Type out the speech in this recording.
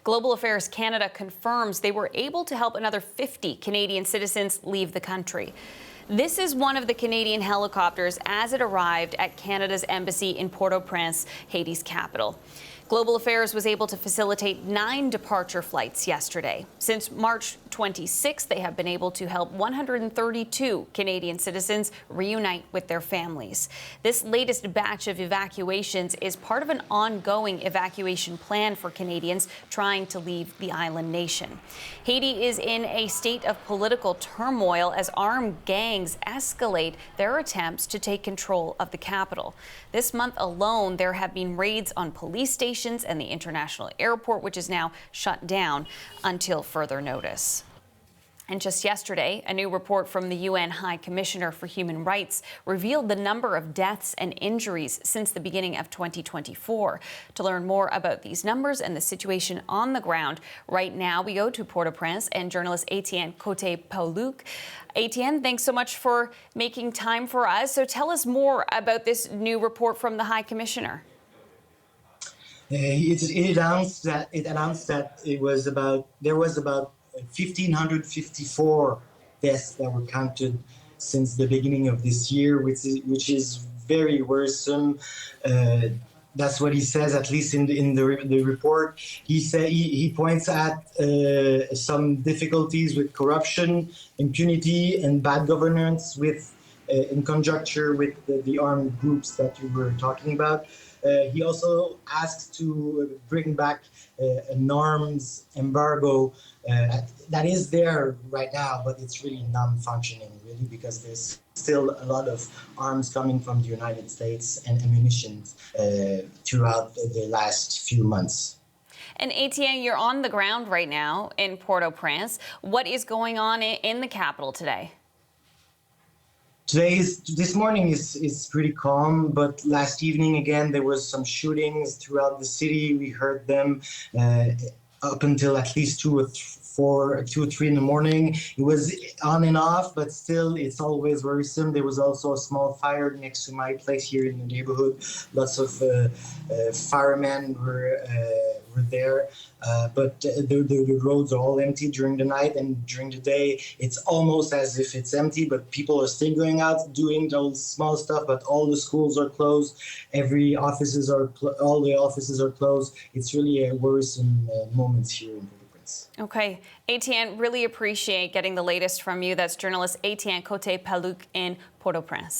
Global Affairs Canada confirms they were able to help another 50 Canadian citizens leave the country. This is one of the Canadian helicopters as it arrived at Canada's embassy in Port-au-Prince, Haiti's capital. Global Affairs was able to facilitate 9 departure flights yesterday. Since March 26th, they have been able to help 132 Canadian citizens reunite with their families. This latest batch of evacuations is part of an ongoing evacuation plan for Canadians trying to leave the island nation. Haiti is in a state of political turmoil as armed gangs escalate their attempts to take control of the capital. This month alone, there have been raids on police stations and the international airport, which is now shut down until further notice. And just yesterday, a new report from the UN High Commissioner for Human Rights revealed the number of deaths and injuries since the beginning of 2024. To learn more about these numbers and the situation on the ground right now, we go to Port-au-Prince and journalist Etienne Cote-Pauluc. Etienne, thanks so much for making time for us. So tell us more about this new report from the High Commissioner. It announced that there was about 1,554 deaths that were counted since the beginning of this year, which is very worrisome. That's what he says, at least in the report. He points at some difficulties with corruption, impunity, and bad governance in conjunction with the armed groups that you were talking about. He also asks to bring back an arms embargo that is there right now, but it's really non-functioning, really, because there's still a lot of arms coming from the United States and ammunition throughout the last few months. And Etienne, you're on the ground right now in Port-au-Prince. What is going on in the capital today? This morning is pretty calm, but last evening again there was some shootings throughout the city. We heard them up until at least 2 or 3 in the morning. It was on and off, but still it's always worrisome. There was also a small fire next to my place here in the neighborhood. Lots of firemen were there, but the roads are all empty during the night, and during the day it's almost as if it's empty, but people are still going out doing those small stuff. But all the schools are closed, all the offices are closed. It's really a worrisome moment here in Port-au-Prince. Okay, Etienne, really appreciate getting the latest from you. That's journalist Etienne Cote-Pauluc in Port-au-Prince.